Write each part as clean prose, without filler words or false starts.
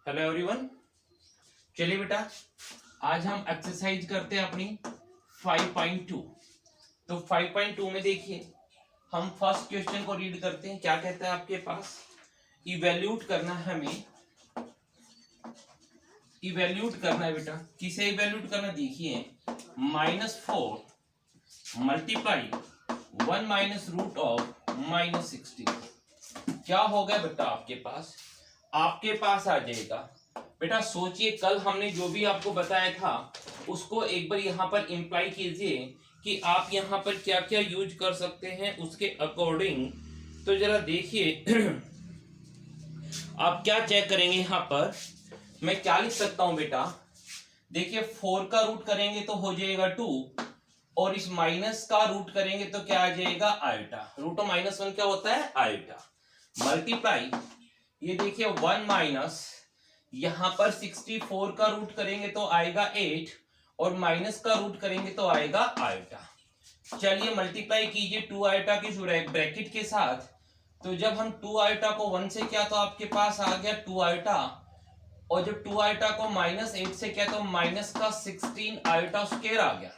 Hello everyone. चलिए बेटा, आज हम एक्सरसाइज करते हैं अपनी 5.2। तो 5.2 में देखिए, हम फर्स्ट क्वेश्चन को रीड करते हैं। क्या कहता है आपके पास? इवेल्यूट करना है हमें, इवेल्यूट करना है बेटा। किसे इवेल्यूट करना? देखिए, -4 मल्टीप्लाई 1 माइनस रूट ऑफ -16 क्या होगा बेटा आपके पास? आपके पास आ जाएगा बेटा। सोचिए, कल हमने जो भी आपको बताया था उसको एक बार यहाँ पर इंप्लाई कीजिए कि आप यहाँ पर क्या क्या यूज कर सकते हैं उसके अकॉर्डिंग। तो जरा देखिए आप क्या चेक करेंगे यहाँ पर। मैं क्या लिख सकता हूं बेटा? देखिए, 4 का रूट करेंगे तो हो जाएगा 2, और इस माइनस का रूट करेंगे तो क्या आ जाएगा? आयोटा। रूट ऑफ -1 क्या होता है? आयोटा। मल्टीप्लाई, ये देखिए 1 माइनस, यहां पर 64 का रूट करेंगे तो आएगा 8, और माइनस का रूट करेंगे तो आएगा आयोटा। चलिए मल्टीप्लाई कीजिए 2 आयोटा की ब्रैकेट के साथ। तो जब हम 2 आयोटा को 1 से किया तो आपके पास आ गया 2 आयोटा, और जब 2 आयोटा को -8 से किया तो माइनस का 16 आयोटा स्क्वायर आ गया।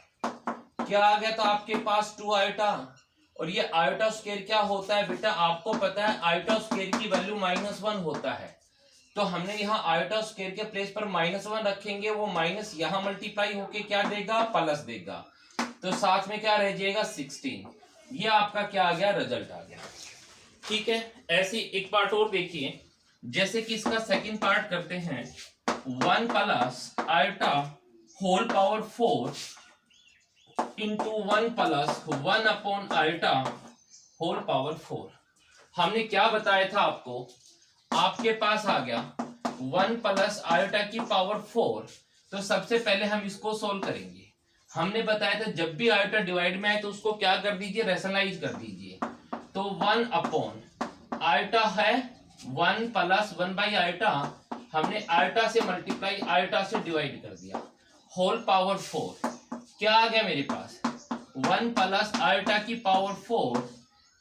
क्या आ गया? तो आपके पास 2 आयोटा, और ये आयोटा स्क्वायर क्या होता है बेटा? आपको पता है आयोटा स्क्वायर की वैल्यू -1 होता है। तो हमने यहाँ आयोटा स्क्वायर के प्लेस पर -1 रखेंगे, वो माइनस यहाँ मल्टीप्लाई होके क्या देगा? प्लस देगा। तो साथ में क्या रह जाएगा? 16। ये आपका क्या आ गया? रिजल्ट आ गया। ठीक है, ऐसे एक पार्ट और देखिए। जैसे कि इसका सेकंड पार्ट करते हैं, 1 plus iota whole power 4 into 1 plus 1 upon iota whole power 4। हमने क्या बताया था आपको? आपके पास आ गया 1 प्लस आयोटा की पावर 4। तो सबसे पहले हम इसको सोल्व करेंगे। हमने बताया था जब भी आयोटा डिवाइड में आए तो उसको क्या कर दीजिए? रैशनलाइज कर दीजिए। तो 1 अपॉन आयोटा है 1 प्लस 1 बाई आयोटा, हमने आयोटा से मल्टीप्लाई आयोटा से डिवाइड कर दिया, होल पावर 4। क्या आ गया मेरे पास? 1 प्लस आयोटा की पावर 4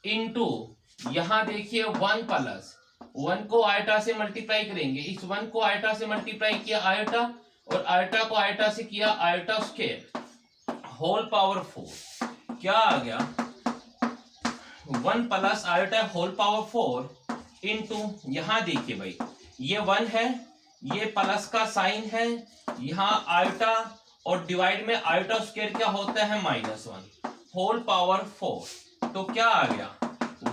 इंटू, यहां देखिए 1 प्लस 1 को आयोटा से मल्टीप्लाई करेंगे, इस 1 को आयोटा से मल्टीप्लाई किया आयोटा, और आयोटा को आयोटा से किया आयोटा स्क्वायर होल पावर 4। क्या आ गया? 1 plus iota whole power 4 into, यहां देखिए भाई, ये 1 है, ये प्लस का साइन है, यहां आयोटा, और डिवाइड में आयोटा स्क्वायर क्या होता है? -1 होल पावर 4। तो क्या आ गया?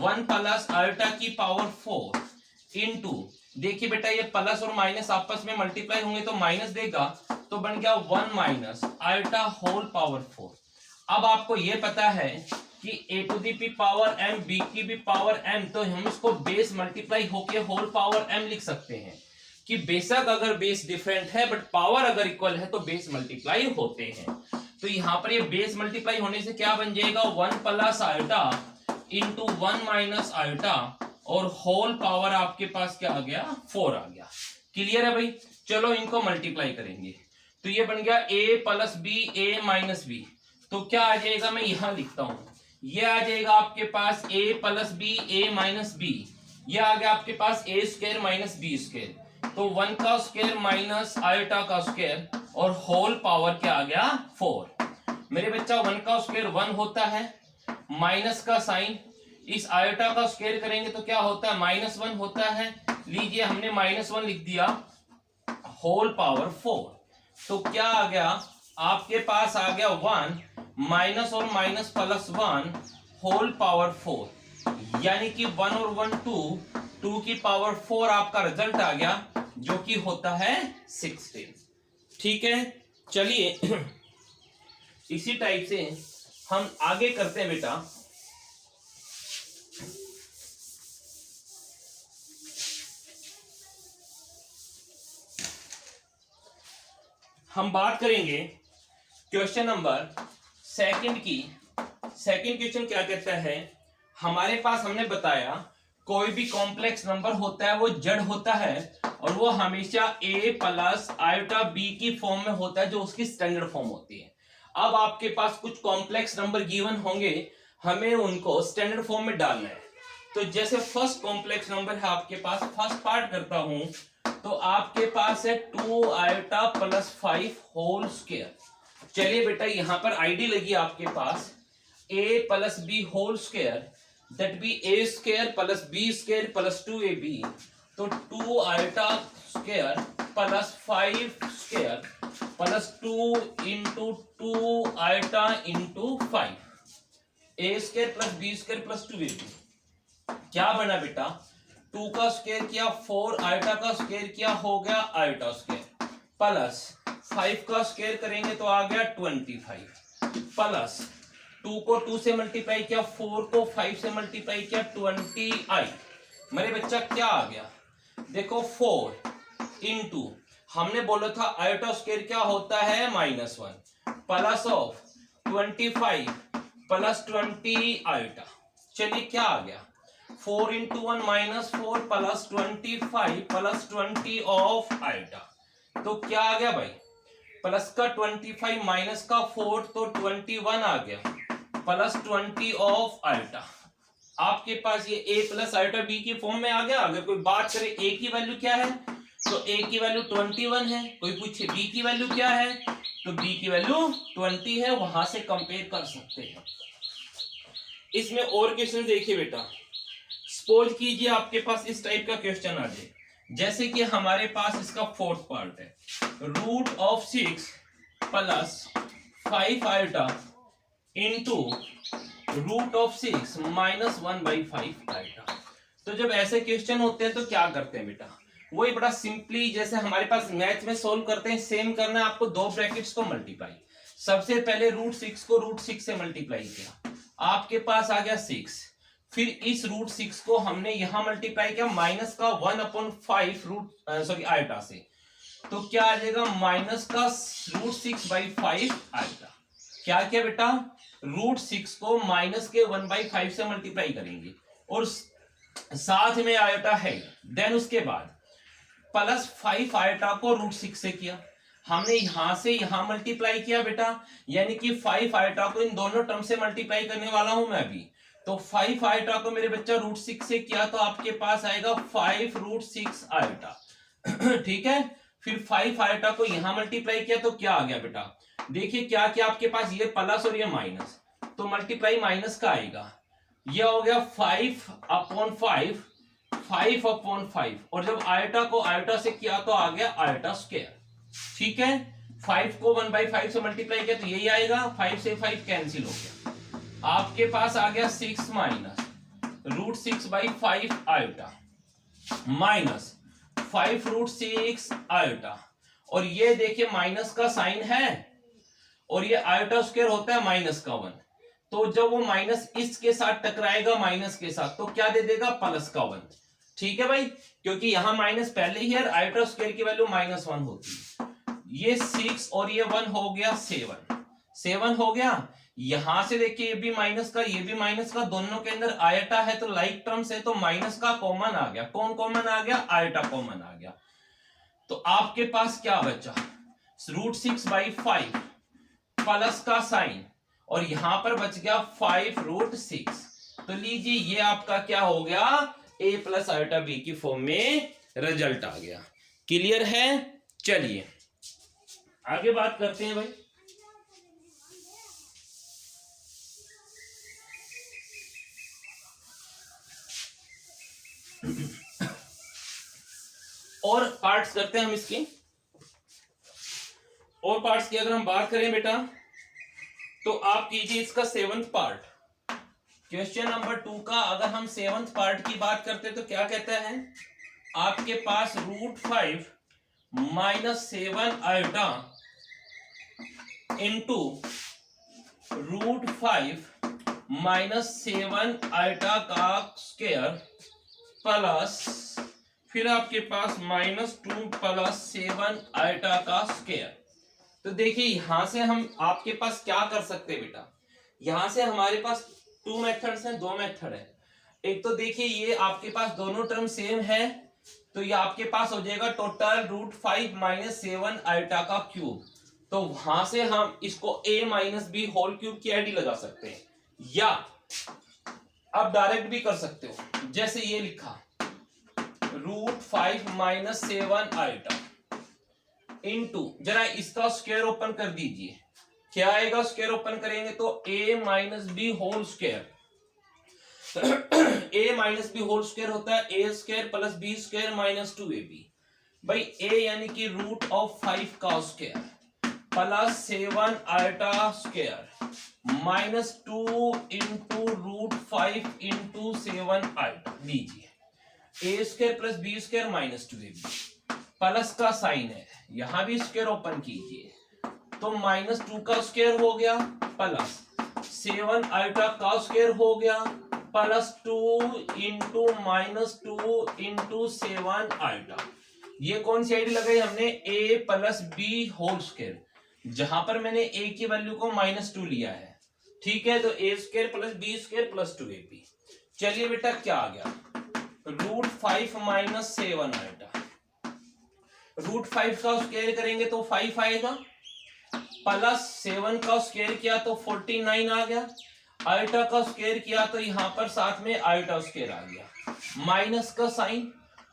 1 प्लस आयोटा की पावर 4 इंटू, देखिए बेटा ये प्लस और माइनस आपस में मल्टीप्लाई होंगे तो माइनस देगा, तो बन गया 1 माइनस आयोटा होल पावर 4। अब आपको ये पता है कि a to the power m b की भी पावर m, तो हम इसको बेस मल्टीप्लाई होके होल पावर m लिख सकते हैं कि बेशक अगर बेस डिफरेंट है बट पावर अगर इक्वल है तो बेस मल्टीप्लाई होते हैं। तो यहां पर ये बेस मल्टीप्लाई होने से क्या बन जाएगा? 1 plus iota into 1 minus iota, और होल पावर आपके पास क्या आ गया? 4 आ गया। क्लियर है भाई? चलो इनको मल्टीप्लाई करेंगे। तो ये बन गया a plus B A minus B. तो क्या आ जाएगा? मैं यहां लिखता हूं, ये आ जाएगा आपके पास a plus B A minus B. ये आ गया आपके पास a square minus B square. तो 1 का स्क्वायर माइनस आयोटा का स्क्वायर, और होल पावर क्या आ गया? 4। मेरे बच्चा 1 का स्क्वायर 1 होता है, माइनस का साइन, इस आयोटा का स्क्वायर करेंगे तो क्या होता है? -1 होता है। लीजिए हमने -1 लिख दिया, होल पावर 4। तो क्या आ गया? आपके पास आ गया 1 माइनस और माइनस प्लस 1 होल पावर 4, यानी कि 1 और 1 2 की पावर 4 आपका रिजल्ट आ गया, जो कि होता है 16। ठीक है, चलिए इसी टाइप से हम आगे करते हैं बेटा। हम बात करेंगे क्वेश्चन नंबर सेकंड की। सेकंड क्वेश्चन क्या कहता है? हमारे पास हमने बताया कोई भी कॉम्प्लेक्स नंबर होता है वो जड़ होता है, और वो हमेशा a प्लस आयोटा b की फॉर्म में होता है, जो उसकी स्टैंडर्ड फॉर्म होती है। अब आपके पास कुछ कॉम्प्लेक्स नंबर गिवन होंगे, हमें उनको स्टैंडर्ड फॉर्म में डालना है। तो जैसे फर्स्ट कॉम्प्लेक्स नंबर है आपके पास, फर्स्ट पार्ट करता हूं, तो आपके पास है 2 आयोटा प्लस 5 होल स्क्वायर। चलिए बेटा यहां पर आईडी लगी आपके पास a plus B whole square, that B a square plus B square plus 2ab। तो 2 आयोटा square plus 5 square plus 2 into 2 iota into 5, a square plus B square plus 2ab। क्या बना बेटा, 2 का स्क्वायर किया 4 आयोटा का स्क्वायर किया हो गया आयोटा स्क्वायर, प्लस 5 का स्क्वायर करेंगे तो आ गया 25, प्लस 2 को 2 से मल्टीप्लाई किया, 4 को 5 से मल्टीप्लाई किया 20i। मेरे बच्चा क्या आ गया, देखो 4 इंटू हमने बोला था आयोटा स्क्वायर क्या होता है -1 प्लस ऑफ 25 प्लस 20 आयोटा। चलिए क्या आ गया, 4 into 1 -4 plus 25 plus 20 of iota. तो क्या आ गया भाई, प्लस का 25 माइनस का 4 तो 21 आ गया प्लस 20 ऑफ आयोटा। आपके पास ये a प्लस आयोटा b की फॉर्म में आ गया। अगर कोई बात करे a की वैल्यू क्या है तो a की वैल्यू 21 है, कोई पूछे b की वैल्यू क्या है तो b की वैल्यू 20 है, वहां से कंपेयर कर सकते हैं। इसमें और क्वेश्चन देखिए बेटा, सपोज कीजिए आपके पास इस टाइप का क्वेश्चन आ जाए, जैसे कि हमारे पास इसका फोर्थ पार्ट है, √6 plus 5 iota into √6 minus 1/5 iota. तो जब ऐसे क्वेश्चन होते हैं तो क्या करते हैं बेटा, वही बड़ा सिंपली जैसे हमारे पास मैथ में सोल्व करते हैं सेम करना है आपको। दो ब्रैकेट्स को मल्टीप्लाई, सबसे पहले √6 को √6 से मल्टीप्लाई किया, आपके पास आ गया 6। फिर इस √6 को हमने यहां मल्टीप्लाई किया माइनस का 1/5 आयोटा से, तो क्या आ जाएगा माइनस का √6/5 आयोटा। क्या क्या बेटा, √6 को माइनस के 1/5 से मल्टीप्लाई करेंगे और साथ में आयोटा है। देन उसके बाद प्लस 5 आयोटा को √6 से किया, हमने यहां से यहां मल्टीप्लाई किया बेटा, यानी कि 5 आयोटा को इन दोनों टर्म से मल्टीप्लाई करने वाला हूं मैं अभी। तो 5 आयोटा को मेरे बच्चा √6 से किया तो आपके पास आएगा 5√6 आयोटा। ठीक है, फिर 5 आयोटा को यहां मल्टीप्लाई किया तो क्या आ गया बेटा, देखिए क्या क्या आपके पास ये प्लस और ये माइनस, तो मल्टीप्लाई माइनस का आएगा, ये हो गया 5/5 5/5, और जब आयोटा को आयोटा से किया तो आ गया आयोटा स्क्वायर। ठीक है, 5 को 1/5 से मल्टीप्लाई किया तो यही आएगा, 5 से 5 कैंसिल हो गया, आपके पास आ गया 6 माइनस √6/5 आयोटा माइनस 5√6 आयोटा। और ये देखिए माइनस का साइन है और ये आयोटा स्क्वायर होता है -1, तो जब वो माइनस इसके साथ टकराएगा माइनस के साथ तो क्या दे देगा, +1। ठीक है भाई, क्योंकि यहां माइनस पहले ही है, आयोटा स्क्वायर की वैल्यू -1 होती है। ये 6 और ये 1 हो गया 7 हो गया। यहां से देखिए ये भी माइनस का ये भी माइनस का, दोनों के अंदर आयोटा है तो लाइक टर्म्स है, तो माइनस का कॉमन आ गया। कौन कॉमन आ गया, आयोटा कॉमन आ गया। तो आपके पास क्या बचा, √6/5 प्लस का साइन और यहां पर बच गया 5√6। तो लीजिए ये आपका क्या हो गया, a प्लस आयोटा b की फॉर्म में रिजल्ट आ गया। क्लियर है, चलिए आगे बात करते हैं भाई। और पार्ट्स करते हैं हम इसके, और पार्ट्स की अगर हम बात करें बेटा तो आप कीजिए इसका 7th पार्ट। क्वेश्चन नंबर 2 का अगर हम 7th पार्ट की बात करते हैं तो क्या कहता है, आपके पास √5 minus 7 iota into √5 minus 7 iota का स्क्वायर प्लस फिर आपके पास -2 प्लस 7 आयोटा का स्क्वायर। तो देखिए यहां से हम आपके पास क्या कर सकते हैं बेटा, यहां से हमारे पास 2 मेथड्स हैं, 2 मेथड है। एक तो देखिए ये आपके पास दोनों टर्म सेम है, तो ये आपके पास हो जाएगा टोटल √5 माइनस 7 आयोटा का क्यूब। तो वहां से हम इसको a minus B whole cube की आईडी लगा सकते हैं, या आप डायरेक्ट भी कर सकते हो, जैसे ये लिखा √5 माइनस 7 आइटा इनटू, जरा इसका स्क्वायर ओपन कर दीजिए, क्या आएगा स्क्वायर ओपन करेंगे तो a minus B whole square, a minus B whole square होता है a square plus b square minus 2ab। भाई a यानी कि √5 का square plus 7 iota square minus 2 into √5 into 7 iota लीजिए, a square plus b square minus 2ab, plus का sign है, यहां भी स्क्वायर ओपन कीजिए तो माइनस 2 का स्क्वायर हो गया प्लस 7 आइटा का स्क्वायर हो गया plus 2 into minus 2 into 7 iota. ये कौन सी आइडिया लगाई हमने, a plus B whole square, जहां पर मैंने a की वैल्यू को -2 लिया है, ठीक है, तो a square plus B square plus 2ab। चलिए बेटा क्या आ गया, √5 माइनस 7 आइटा, √5 का स्क्वायर करेंगे तो 5 आएगा, प्लस 7 का स्क्वायर किया तो 49 आ गया, आइटा का स्क्वायर किया तो यहां पर साथ में आइटा स्क्वायर आ गया, माइनस का साइन,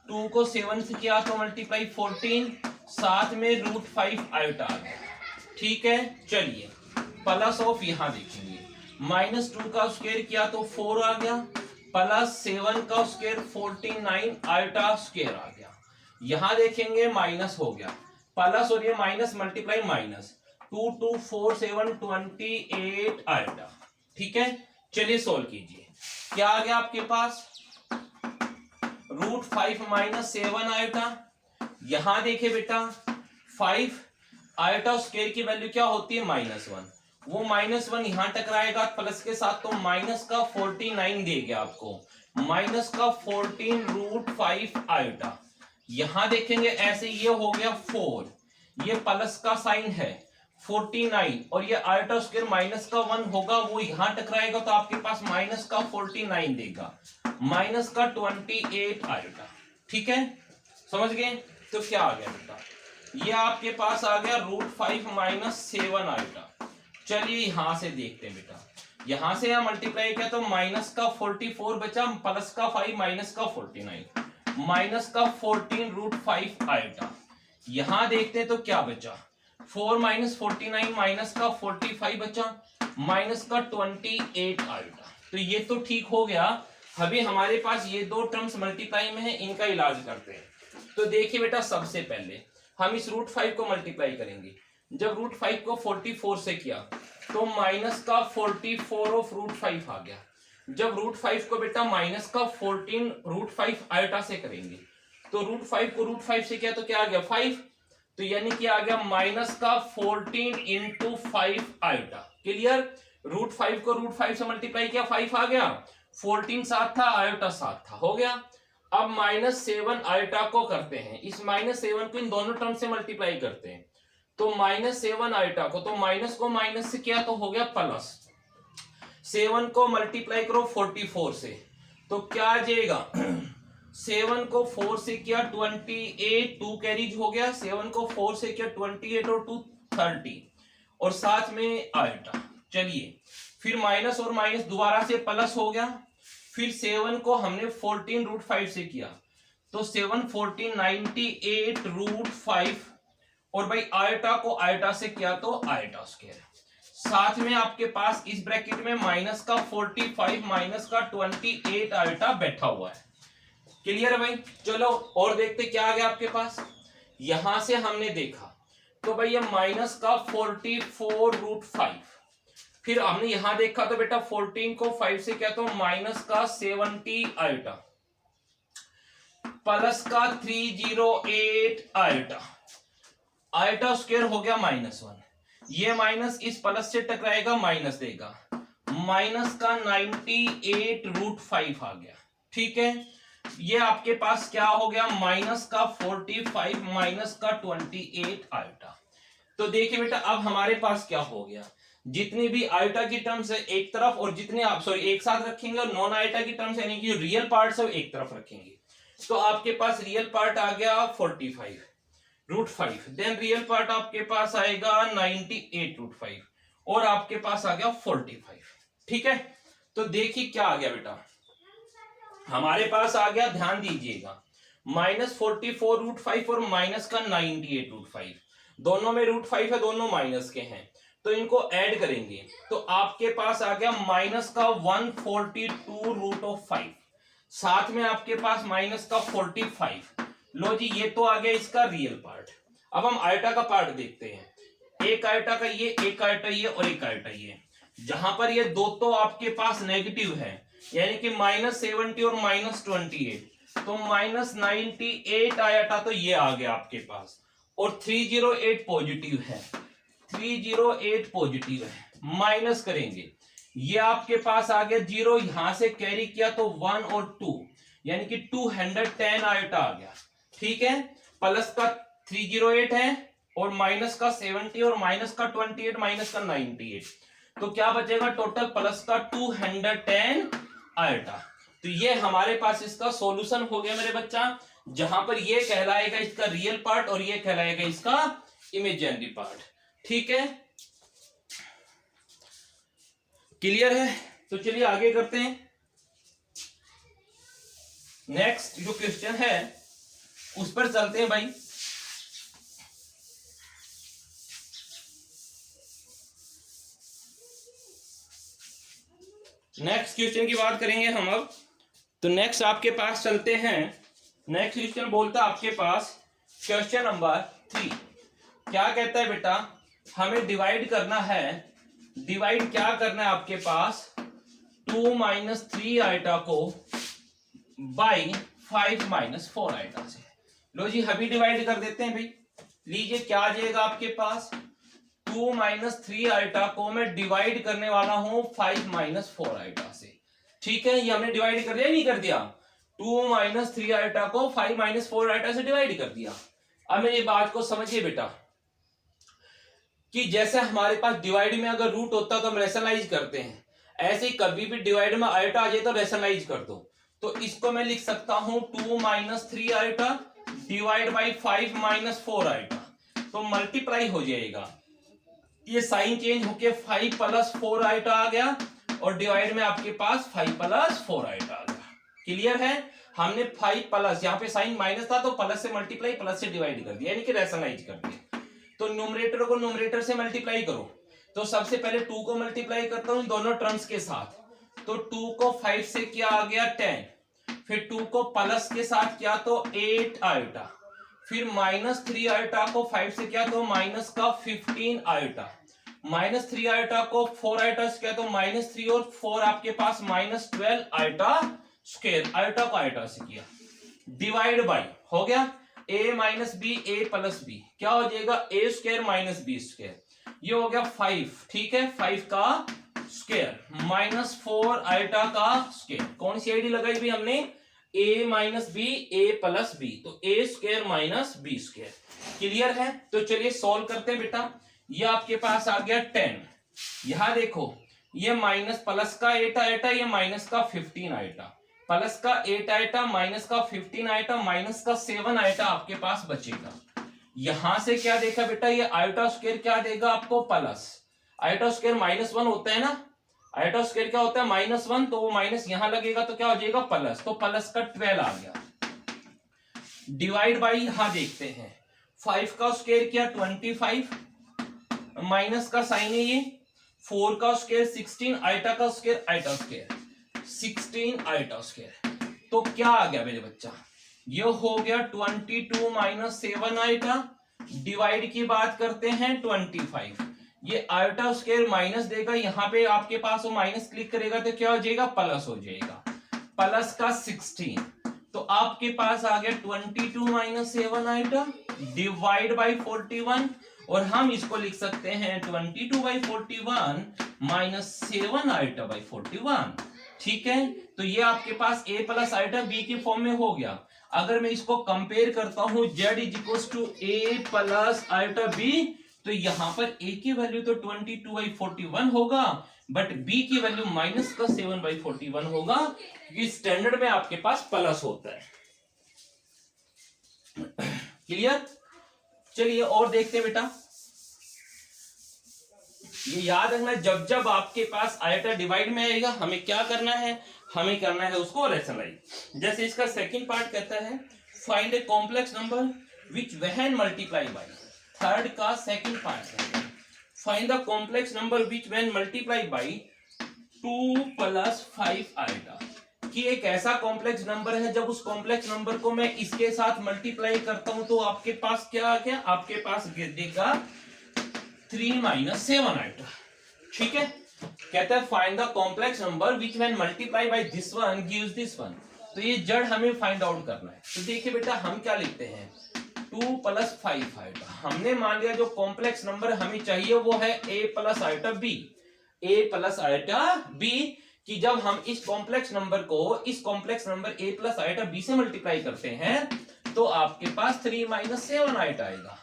2 को 7 से किया तो मल्टीप्लाई 14, साथ में √5 आइटा आ गया, ठीक है। चलिए प्लस ऑफ यहां देखेंगे, -2 का स्क्वायर किया तो 4 आ गया, प्लस 7 का स्क्वायर 49 आइटा स्क्वायर आ गया, यहां देखेंगे माइनस हो गया, प्लस और ये माइनस मल्टीप्लाई माइनस, 2 2 4 7 28 आइटा, ठीक है। चलिए सोल्व कीजिए, क्या आ गया आपके पास, √5 माइनस 7 आइटा, यहां देखिए बेटा 5 आइटा स्क्वायर की वैल्यू क्या होती है -1, वो -1 यहां टकराएगा प्लस के साथ तो माइनस का 49 देगा आपको, माइनस का 14 √5 आइटा, यहां देखेंगे ऐसे ये हो गया 4, ये प्लस का साइन है 49 और ये आइटा स्क्वायर माइनस का 1 होगा, वो यहां टकराएगा तो आपके पास माइनस का 49 देगा, माइनस का 28 आइटा, ठीक है, समझ गए। तो क्या आ गया बेटा, ये आपके पास आ गया √5 माइनस 7 आइटा। चलिए यहां से देखते हैं बेटा, यहां से यहां मल्टीप्लाई किया तो माइनस का 44 बचा, प्लस का 5 माइनस का 49, माइनस का 14 √5 आइटा, यहां देखते तो क्या बचा, 4 माइनस 49 माइनस का 45 बचा, माइनस का 28 आइटा। तो ये तो ठीक हो गया, अभी हमारे पास ये दो टर्म्स मल्टीप्लाई में है, इनका इलाज करते हैं। तो देखिए बेटा सबसे पहले हम इस √5 को मल्टीप्लाई करेंगे, जब √5 को 44 से किया तो माइनस का 44 ऑफ √5 आ गया, जब √5 को बेटा माइनस का 14 √5 आइटा से करेंगे तो √5 को √5 से किया तो क्या आ गया 5, तो यानी कि आ गया माइनस का 14 इंटू 5 आइटा। क्लियर, √5 को √5 से मल्टीप्लाई किया 5 आ गया, 14 साथ था आइटा साथ था, हो गया। अब -7 आइटा को करते हैं, इस -7 को इन दोनों टर्म से मल्टीप्लाई करते हैं तो -7 आइटा को, तो माइनस को माइनस से किया तो हो गया प्लस, 7 को मल्टीप्लाई करो 44 से तो क्या आ जाएगा 7 को 4 से किया 28, 2 कैरीज हो गया, 7 को 4 से किया 28 और 2 30 और साथ में आइटा। चलिए फिर माइनस और माइनस दोबारा से प्लस हो गया, फिर 7 को हमने 14 √5 से किया तो 7 14 98 √5 और भाई आइटा को आइटा से किया तो आइटा स्क्वायर, साथ में आपके पास इस ब्रैकेट में माइनस का 45 माइनस का 28 आइटा बैठा हुआ है। क्लियर है भाई। चलो और देखते क्या आ गया आपके पास, यहां से हमने देखा तो भाई ये माइनस का 44 √5, फिर हमने यहां देखा तो बेटा 14 को 5 से क्या तो माइनस का 70 आइटा प्लस का 308 आइटा, आइटा स्क्वायर हो गया -1, ये माइनस इस प्लस से टकराएगा माइनस देगा, माइनस का 98 √5 आ गया, ठीक है। ये आपके पास क्या हो गया माइनस का 45 माइनस का 28 आइटा। तो देखिए बेटा अब हमारे पास क्या हो गया, जितनी भी आइटा की टर्म्स है एक तरफ और जितने आप एक साथ रखेंगे और नॉन आइटा की टर्म्स यानी कि रियल पार्ट्स है एक तरफ रखेंगे तो आपके पास रियल पार्ट आ गया 45 √5, देन रियल पार्ट आपके पास आएगा 98 √5 और आपके पास आ गया 45, ठीक है। तो देखिए क्या आ गया बेटा, हमारे पास आ गया, ध्यान दीजिएगा -44√5 और माइनस का 98√5, दोनों में √5 है, दोनों माइनस के हैं, तो इनको ऐड करेंगे तो आपके पास आ गया माइनस का 142√5, साथ में आपके पास माइनस का 45। लो जी, ये तो आ गया इसका रियल पार्ट। अब हम आयटा का पार्ट देखते हैं। एक आयटा का ये, एक आयटा ये और एक आयटा ये। जहां पर ये दो तो आपके पास नेगेटिव है, यानी कि -70 और -28, तो -98 आयटा तो ये आ गया आपके पास, और 308 पॉजिटिव है, 308 पॉजिटिव है। माइनस करेंगे, ये आपके पास आ गया 0, यहां से कैरी किया तो 1 और 2, यानी कि 210 आयटा आ गया। ठीक है, प्लस का 308 है और माइनस का 70 और माइनस का 28 माइनस का 98, तो क्या बचेगा टोटल प्लस का 210 आयटा। तो ये हमारे पास इसका सॉल्यूशन हो गया मेरे बच्चा, जहां पर ये कहलाएगा इसका रियल पार्ट और ये कहलाएगा इसका इमेजिनरी पार्ट। ठीक है, क्लियर है? तो चलिए आगे करते हैं। नेक्स्ट जो क्वेश्चन है उस पर चलते हैं भाई। नेक्स्ट क्वेश्चन की बात करेंगे हम अब। तो नेक्स्ट आपके पास चलते हैं। नेक्स्ट क्वेश्चन बोलता है आपके पास क्वेश्चन नंबर 3। क्या कहता है बेटा, हमें डिवाइड करना है। डिवाइड क्या करना है आपके पास, 2 - 3 आइटा को बाई 5 - 4 आइटा से। लो जी, अभी डिवाइड कर देते हैं भाई। लीजिए क्या आ जाएगा आपके पास, 2 - 3 आइटा को मैं डिवाइड करने वाला हूं 5 - 4 आइटा से। ठीक है, ये हमने डिवाइड कर दिया, नहीं कर दिया? 2 - 3 आइटा को 5 - 4 आइटा से डिवाइड कर दिया। अब मेरी बात को समझिए बेटा, कि जैसे हमारे पास डिवाइड में अगर रूट होता तो हम रेशनलाइज करते हैं, ऐसे ही कभी भी डिवाइड में आइटा आ जाए तो रेशनलाइज कर दो। तो इसको मैं लिख सकता हूं 2 - 3 आइटा डिवाइड बाई 5 - 4 आइटा, तो मल्टीप्लाई हो जाएगा। ये साइन चेंज होके 5 + 4 आइटा आ गया और डिवाइड में आपके पास 5 + 4 आइटा आ गया। क्लियर है? हमने 5 प्लस, यहाँ पे साइन माइनस था तो प्लस से मल्टीप्लाई, प्लस से डिवाइड कर दिया, यानी कि रेशनलाइज कर दिया। तो न्यूमरेटर को न्यूमरेटर से मल्टीप्लाई करो। तो सबसे पहले 2 को मल्टीप्लाई करता हूं दोनों टर्म्स के साथ। तो 2 को 5 से किया आ गया 10, फिर 2 को प्लस के साथ किया तो 8 आइटा, फिर -3 आइटा को 5 से किया तो माइनस का 15 आइटा, -3 आइटा को 4 आइटा से किया तो -3 और 4 आपके पास -12 आइटा स्क्वायर। आइटा को आइटा से किया, डिवाइड बाई हो गया a - b a + b, क्या हो जाएगा a² - b², ये हो गया 5। ठीक है, 5 का स्क्वायर -4 आइटा का स्क्वायर। कौन सी आईडी लगाई भी हमने, a - b a + b, तो a² - b²। क्लियर है? तो चलिए सॉल्व करते हैं बेटा। ये आपके पास आ गया 10। यहां देखो, ये माइनस प्लस का 8 आइटा, ये माइनस का 15 आइटा, प्लस का 8 आइटा माइनस का 15 आइटा माइनस का 7 आइटा आपके पास बचेगा। यहां से क्या देखा बेटा, ये आइटा स्क्वायर क्या देगा आपको, प्लस। आइटा स्क्वायर -1 होता है ना, आइटा स्क्वायर क्या होता है -1, तो वो माइनस यहां लगेगा तो क्या हो जाएगा प्लस, तो प्लस का 12 आ गया। डिवाइड बाई यहां देखते हैं, 5 का स्क्वायर किया 25, माइनस का साइन है ये, 4 का स्क्वायर 16, आइटा का square iota square 16 iota square. तो क्या आ गया मेरे बच्चा, ये हो गया 22 - 7 आइटा। डिवाइड की बात करते हैं 25, ये आइटा स्क्वायर माइनस देगा, यहां पे आपके पास वो माइनस क्लिक करेगा तो क्या हो जाएगा, प्लस हो जाएगा, प्लस का 16। तो आपके पास आ गया 22 - 7 आइटा डिवाइड बाई 41, और हम इसको लिख सकते हैं 22/41 - 7 आइटा बाई 41। ठीक है, तो ये आपके पास a + आइटा b के फॉर्म में हो गया। अगर मैं इसको कंपेयर करता हूं z = a + आइटा b, तो यहां पर a की वैल्यू तो 22/41 होगा, बट b की वैल्यू -7/41 होगा, क्योंकि स्टैंडर्ड में आपके पास प्लस होता है। क्लियर? चलिए और देखते हैं बेटा। ये याद रखना, जब जब आपके पास आइटा डिवाइड में आएगा हमें क्या करना है, हमें करना है उसको रेशनलाइज। जैसे इसका सेकंड पार्ट कहता है find a complex number which when multiply by, third का सेकंड पार्ट है, find the complex number which when multiply by 2 + 5 आएगा, कि एक ऐसा कॉम्प्लेक्स नंबर है जब उस कॉम्प्लेक्स नंबर को मैं इसके साथ मल्टीप्लाई करता हूं तो आपके पास क्या आ गया, आपके पास देगा 3 - 7 आएगा। ठीक है, कहता है find the complex number which when multiply by this one gives this one. तो ये जड़ हमें फाइंड आउट करना है। तो देखिए बेटा हम क्या लिखते हैं, 2 + 5 आएगा। हमने मान लिया जो कॉम्प्लेक्स नंबर हमें चाहिए वो है a + iota b, a + iota b, कि जब हम इस कॉम्प्लेक्स नंबर को इस complex number a + iota b से मल्टीप्लाई करते हैं तो आपके पास 3 - 7 आइटा आएगा।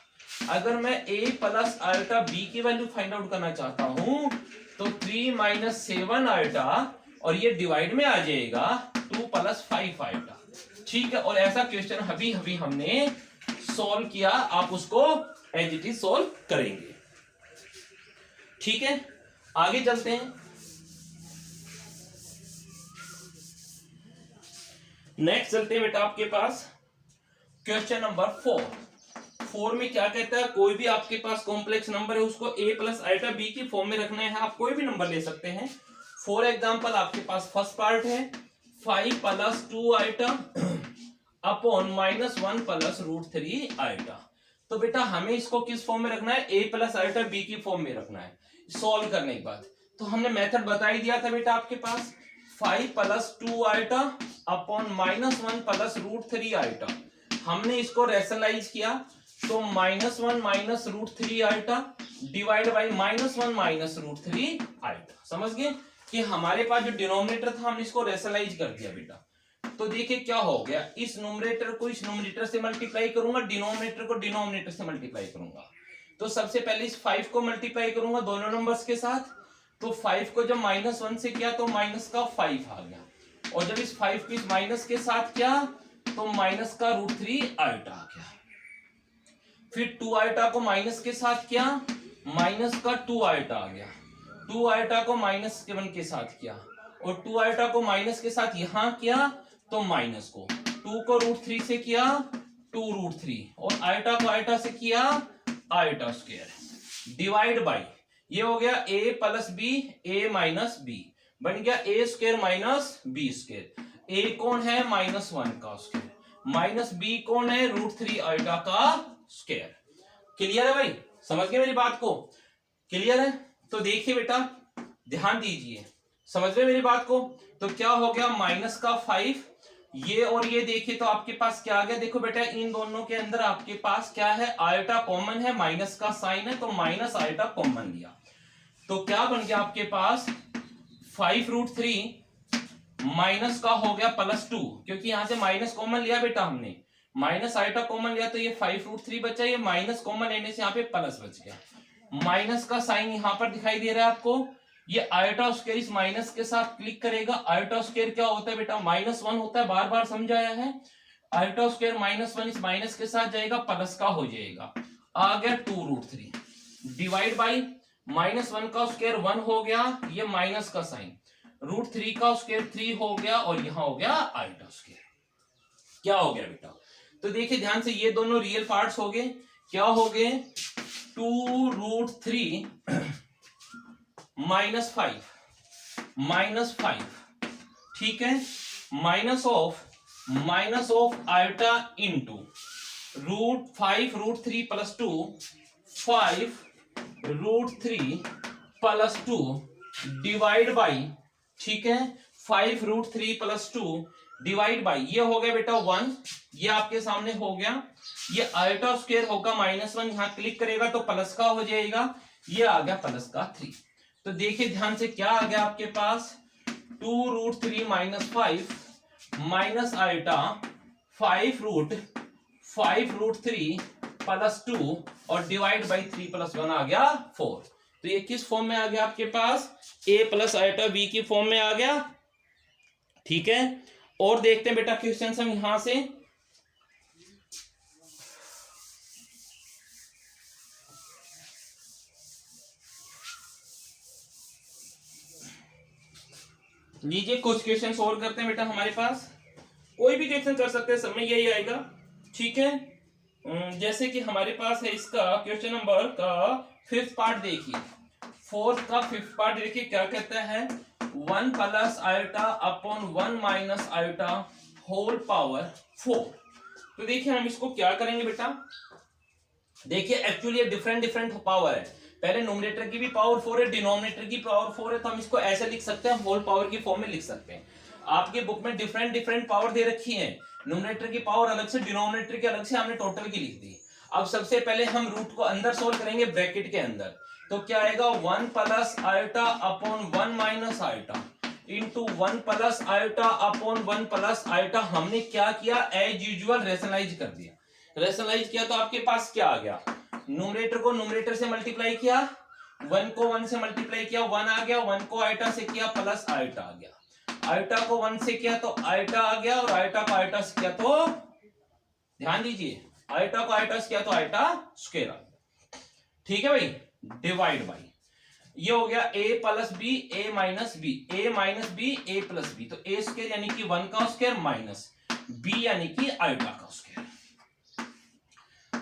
अगर मैं a + आइटा b की वैल्यू फाइंड आउट करना चाहता हूं तो 3 - 7 आइटा और ये डिवाइड में आ जाएगा 2 + 5 आइटा। ठीक है, और ऐसा क्वेश्चन अभी अभी हमने सॉल्व किया, आप उसको एज इट इज सॉल्व करेंगे। ठीक है, आगे चलते हैं। नेक्स्ट चलते हैं बेटा आपके पास क्वेश्चन नंबर 4 में क्या कहता है, कोई भी आपके पास कॉम्प्लेक्स नंबर है उसको a + आइटा b की फॉर्म में रखना है। आप कोई भी नंबर ले सकते हैं। फॉर एग्जांपल आपके पास फर्स्ट पार्ट है 5 + 2 आइटा अपॉन -1 + √3 आइटा। तो बेटा हमें इसको किस फॉर्म में रखना है, a + आइटा b की फॉर्म में रखना है सॉल्व करने के बाद। तो हमने मेथड बता ही दिया था बेटा आपके पास 5 + 2 आइटा अपॉन -1 + √3 आइटा। हमने इसको रेशनलाइज किया तो -1 - √3 आइटा डिवाइड बाई -1 - √3 आइटा। समझ गए कि हमारे पास जो डिनोमिनेटर था हमने इसको रेशनलाइज कर दिया बेटा। तो देखिए क्या हो गया, इस न्यूमरेटर को इस न्यूमरेटर से मल्टीप्लाई करूंगा, डिनोमिनेटर को डिनोमिनेटर से मल्टीप्लाई करूंगा। तो सबसे पहले इस 5 को मल्टीप्लाई करूंगा दोनों नंबर्स के साथ। तो 5 को जब -1 से किया तो माइनस का 5 आ गया, और जब इस 5 को इस माइनस के साथ किया तो माइनस का √3 आइटा आ गया। फिर 2 आइटा को माइनस के साथ किया, माइनस का 2 आइटा आ गया। 2 आइटा को -1 के साथ किया, और 2 आइटा को माइनस के साथ यहां किया तो माइनस को 2 को √3 से किया 2√3, और आइटा को आइटा से किया आइटा स्क्वायर डिवाइड बाई, ये हो गया a + b a - b बन गया a² - b²। a कौन है -1 का स्क्वायर, माइनस b कौन है √3 आइटा का स्क्वायर। क्लियर है भाई, समझ गए मेरी बात को, क्लियर है। तो देखिए बेटा ध्यान दीजिए, समझ गए मेरी बात को। तो क्या हो गया -5 ये और ये देखिए तो आपके पास क्या आ गया, देखो बेटा इन दोनों के अंदर आपके पास क्या है, आइटा कॉमन है, माइनस का साइन है तो माइनस आइटा कॉमन लिया। तो क्या बन गया आपके पास 5√3 माइनस का हो गया +2, क्योंकि यहां से माइनस कॉमन लिया बेटा हमने, माइनस आइटा कॉमन लिया तो ये 5√3 बचा, ये माइनस कॉमन लेने से यहाँ पे प्लस बच गया। माइनस का साइन यहां पर दिखाई दे रहा है आपको, ये आइटा स्क्वायर इस माइनस के साथ क्लिक करेगा। आइटा स्क्वायर क्या होता है बेटा -1 होता है, बार बार समझाया है। आइटा स्क्वायर -1 इस माइनस के साथ जाएगा प्लस का हो जाएगा, आ गया 2√3 डिवाइड बाई -1 का स्क्वायर 1 हो गया, ये माइनस का साइन, √3 का स्क्वायर 3 हो गया, और यहां हो गया आइटा स्क्वायर। क्या हो गया बेटा, तो देखिए ध्यान से ये दोनों रियल पार्ट्स हो गए, क्या हो गए 2√3 -5 ठीक है, minus of iota into √5√3 + 2 5√3 + 2 divide by, ठीक है 5√3 + 2 डिवाइड बाई, ये हो गया बेटा 1, ये आपके सामने हो गया। ये आइटा स्क्वायर होगा -1, यहां क्लिक करेगा तो प्लस का हो जाएगा, ये आ गया +3। तो देखिए ध्यान से क्या आ गया आपके पास 2√3 - 5 माइनस आइटा 5√3 + 2 और डिवाइड बाई 3 + 1 आ गया 4। तो ये किस फॉर्म में आ गया आपके पास, a + आइटा b की फॉर्म में आ गया। ठीक है, और देखते हैं बेटा क्वेश्चन हम यहां से, लीजिए कुछ क्वेश्चन सोल्व करते हैं बेटा। हमारे पास कोई भी क्वेश्चन कर सकते हैं, सब में यही आएगा। ठीक है। जैसे कि हमारे पास है इसका क्वेश्चन नंबर का 5th पार्ट देखिए, 4th का 5th पार्ट देखिए क्या कहता है, 1 plus iota upon 1 minus iota whole power 4। तो देखिए हम इसको क्या करेंगे बेटा, देखिए एक्चुअली डिफरेंट डिफरेंट पावर है, पहले नोमिनेटर की भी पावर 4 है, डिनोमिनेटर की पावर 4 है, तो हम इसको ऐसे लिख सकते हैं, होल पावर की फॉर्म में लिख सकते हैं। आपके बुक में डिफरेंट डिफरेंट पावर दे रखी है, नोमिनेटर की पावर अलग से, डिनोमिनेटर की अलग से, हमने टोटल की लिख दी। अब सबसे पहले हम रूट को अंदर सोल्व करेंगे ब्रैकेट के अंदर, तो क्या आएगा 1 plus iota upon 1 minus iota into 1 plus iota upon 1 plus iota. हमने क्या किया, एज यूजुअल रेशनलाइज कर दिया, रेशनलाइज किया तो आपके पास क्या आ गया, न्यूमरेटर को न्यूमरेटर से मल्टीप्लाई किया, 1 को 1 से मल्टीप्लाई किया 1 आ गया, 1 को आयोटा से किया प्लस आयोटा आ गया, आयोटा को 1 से किया तो आयोटा आ गया, और आयोटा को आयोटा से किया तो ध्यान दीजिए, आयोटा को आयोटा से किया तो आयोटा स्क्वायर आ गया। ठीक है भाई, डिवाइड बाई, ये हो गया a plus B a minus B, a minus B a plus B, तो a स्क्वायर यानी कि 1 का स्क्वायर माइनस b यानी कि आयोटा का स्क्वायर।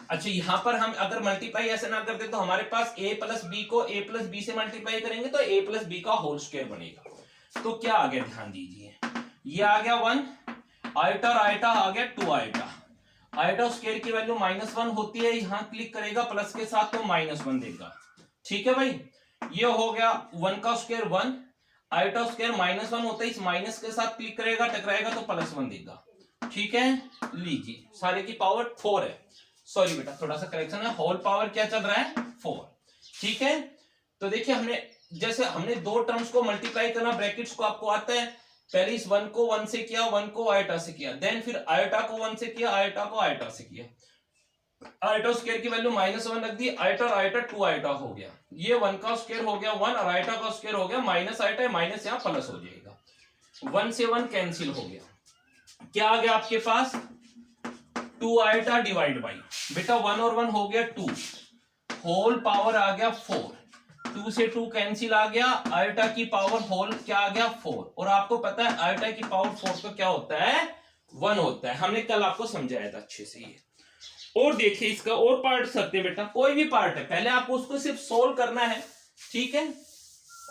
अच्छा यहां पर हम अगर मल्टीप्लाई ऐसे ना करते तो हमारे पास a प्लस बी को a प्लस बी से मल्टीप्लाई करेंगे तो a प्लस बी का होल स्क्वायर बनेगा। तो क्या आ गया, ध्यान दीजिए, ये आ गया 1 आयोटा और आयोटा आ गया 2 आयोटा, आयोटा स्क्वायर की वैल्यू -1 होती है, यहां क्लिक करेगा प्लस के साथ तो -1 देगा। ठीक है भाई, ये हो गया 1 का स्क्वायर 1, आयोटा स्क्वायर -1 होता है, इस माइनस के साथ क्लिक करेगा टकराएगा तो +1 देगा। ठीक है, लीजिए सारे की पावर 4 है, सॉरी बेटा थोड़ा सा करेक्शन है, होल पावर क्या चल रहा है 4। ठीक है, तो देखिए हमने जैसे हमने दो टर्म्स को मल्टीप्लाई करना, ब्रैकेट्स को आपको आता है, पहले इस 1 को 1 से किया, 1 को आयोटा से किया, देन फिर आयोटा को 1 से किया, आयोटा को आयोटा से किया, आयोटा स्क्वायर की वैल्यू -1 रख दी, आयोटा और आयोटा 2 आयोटा हो गया, ये 1 का स्क्वायर हो गया 1 और आयोटा का स्क्वायर हो गया माइनस आयोटा, माइनस यहाँ प्लस हो जाएगा, 1 से 1 कैंसिल हो गया, क्या आ गया आपके पास 2 आयोटा डिवाइड बाई, बेटा 1 और 1 हो गया 2, होल पावर आ गया 4, 2 से 2 कैंसिल आ गया, आयोटा की पावर होल क्या आ गया 4, और आपको पता है आयोटा की पावर 4 तो क्या होता है 1 होता है, हमने कल आपको समझाया था अच्छे से ये। और देखिए इसका और पार्ट सकते हैं बेटा, कोई भी पार्ट है, पहले आपको उसको सिर्फ सोल्व करना है, ठीक है,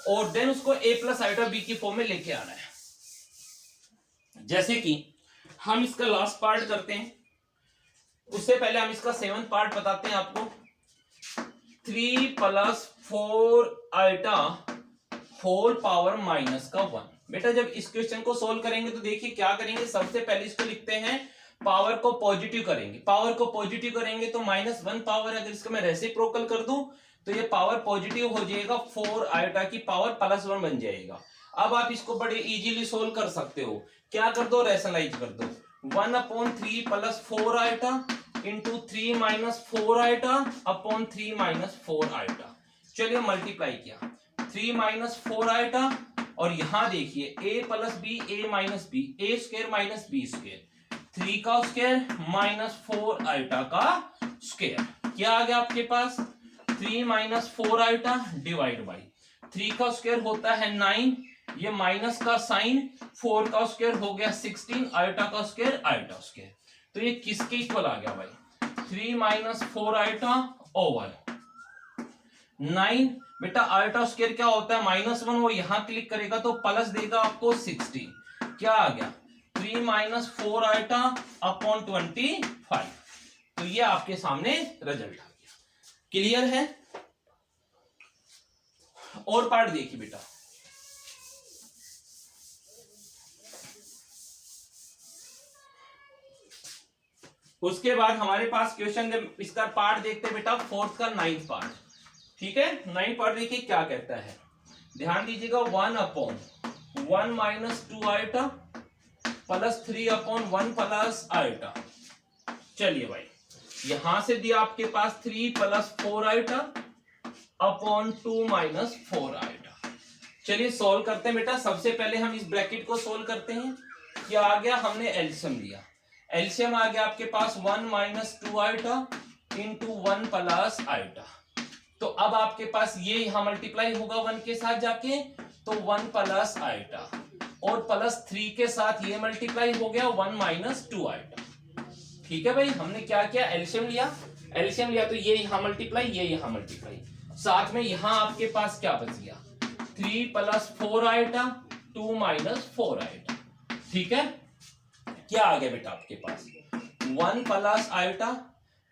और देन उसको a प्लस आयोटा b की फॉर्म में लेके आना है। जैसे कि हम इसका लास्ट पार्ट करते हैं, उससे पहले हम इसका 7th पार्ट बताते हैं आपको, 3 प्लस 4 आयोटा होल पावर -1। बेटा जब इस क्वेश्चन को सोल्व करेंगे तो देखिए क्या करेंगे, सबसे पहले इसको लिखते हैं, पावर को पॉजिटिव करेंगे, पावर को पॉजिटिव करेंगे तो -1 पावर, अगर इसका मैं रेसिप्रोकल कर दूं तो ये पावर पॉजिटिव हो जाएगा, 4 आयोटा की पावर +1 बन जाएगा। अब आप इसको बड़े इजीली सोल्व कर सकते हो, क्या कर दो, रेशनलाइज कर दो, 1/3 plus 4 iota into 3 minus 4 iota upon 3 minus 4 iota. चलिए मल्टीप्लाई किया, 3 माइनस 4 आयोटा, और यहां देखिए a plus B a minus B, a square minus B square, 3 का स्क्वायर -4 आयोटा का स्क्वायर, क्या आ गया आपके पास 3 माइनस 4 आयोटा डिवाइड बाई 3 का स्क्वायर होता है 9, ये माइनस का साइन, 4 का स्क्वायर हो गया 16, आयोटा का स्क्वायर आयोटा स्क्वायर, तो ये किसके इक्वल आ गया भाई 3 माइनस 4 आयोटा ओवर 9। बेटा आयोटा स्क्वायर क्या होता है -1, वो यहां क्लिक करेगा तो प्लस देगा आपको 16, क्या आ गया 3 माइनस 4 आयोटा अपॉन 25, तो ये आपके सामने रिजल्ट आ गया। क्लियर है, और पार्ट देखिए बेटा, उसके बाद हमारे पास क्वेश्चन इसका पार्ट देखते हैं बेटा, 4th का 9th पार्ट। ठीक है, 9th पार्ट देखिए क्या कहता है, ध्यान दीजिएगा, 1/1 minus 2 iota plus 3/1 plus iota. चलिए भाई यहां से दिया आपके पास 3 plus 4 iota upon 2 minus 4 iota. चलिए सोल्व करते हैं बेटा, सबसे पहले हम इस ब्रैकेट को सोल्व करते हैं, क्या आ गया, हमने एलसीएम लिया, एलसीएम आ गया आपके पास 1 minus 2 iota into 1 plus iota, तो अब आपके पास ये यहां मल्टीप्लाई होगा 1 के साथ जाके, तो 1 प्लस आयोटा, और +3 के साथ ये मल्टीप्लाई हो गया 1 माइनस 2 आयोटा। ठीक है भाई, हमने क्या किया, एलसीएम लिया तो ये यहाँ मल्टीप्लाई, ये यहाँ मल्टीप्लाई, साथ में यहाँ आपके पास क्या बच गया, 3 + 4 आइटा 2 - 4 आइटा। ठीक है, क्या आ गया बेटा आपके पास, 1 प्लस आइटा,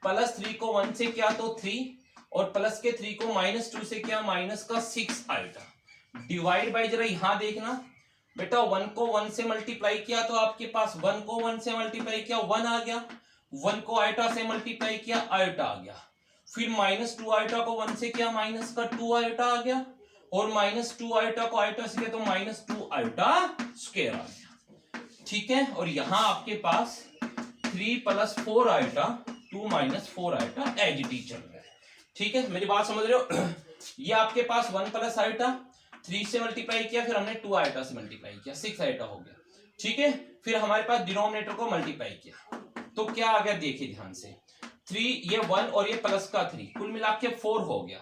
+3 को 1 से क्या तो 3, और प्लस के 3 को -2 से क्या, -6 आइटा, डिवाइड बाय, जरा यहां देखना बेटा, 1 को 1 से मल्टीप्लाई किया तो आपके पास 1 को 1 से मल्टीप्लाई किया 1 आ गया, 1 को आइटा से मल्टीप्लाई किया आइटा आ गया, फिर -2 आइटा को 1 से किया -2 आइटा आ गया, और -2 आइटा को आइटा से किया तो -2 आइटा स्क्वायर आ गया। ठीक है, और यहां आपके पास 3 + 4 iota 2 - 4 iota as it is चल रहा है। ठीक है, मेरी बात समझ रहे हो। ये आपके पास 1 प्लस आइटा 3 से मल्टीप्लाई किया, फिर हमने 2 आइटा से मल्टीप्लाई किया, 6 आइटा हो गया। ठीक है, फिर हमारे पास डिनोमिनेटर को मल्टीप्लाई किया तो क्या आ गया, देखिए ध्यान से, 3 ये 1 और ये प्लस का 3 कुल मिला के 4 हो गया,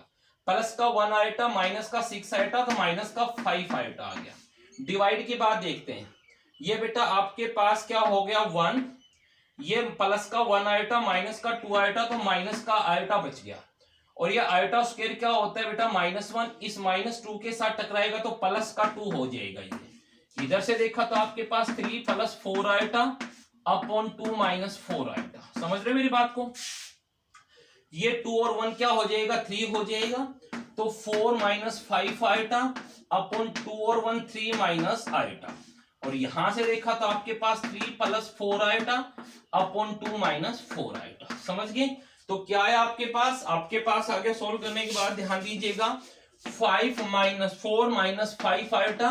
प्लस का 1 आइटा माइनस का 6 आइटा तो माइनस का 5 आइटा आ गया। डिवाइड के बाद देखते हैं, ये बेटा आपके पास क्या हो गया 1, ये प्लस का 1 आइटा माइनस का 2 आइटा तो माइनस का आइटा बच गया, और ये आइटा स्क्वायर क्या होता है बेटा -1, इस -2 के साथ टकराएगा तो प्लस का 2 हो जाएगा। ये इधर से देखा तो आपके पास 3 + 4 आइटा अपॉन 2 - 4 आइटा, समझ रहे मेरी बात को, ये 2 और 1 क्या हो जाएगा, 3 हो जाएगा, तो 4 - 5 आइटा अपॉन 2 और 1 3 - आइटा, और यहां से देखा तो आपके पास 3 + 4 आइटा अपॉन 2 - 4 आइटा, समझ गए। तो क्या है आपके पास आगे सोल्व करने के बाद ध्यान दीजिएगा, 4 - 5 आइटा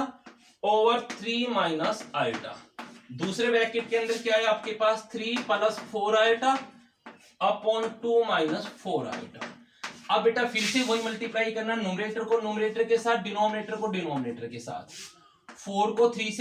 ओवर 3 - आइटा, दूसरे ब्रैकेट के अंदर क्या है आपके पास 3 + 4 आइटा अपॉन 2 - 4 आइटा। अब बेटा फिर से वही मल्टीप्लाई करना, न्यूमरेटर को न्यूमरेटर के साथ, डिनोमिनेटर को डिनोमिनेटर के साथ, 4 को 3 से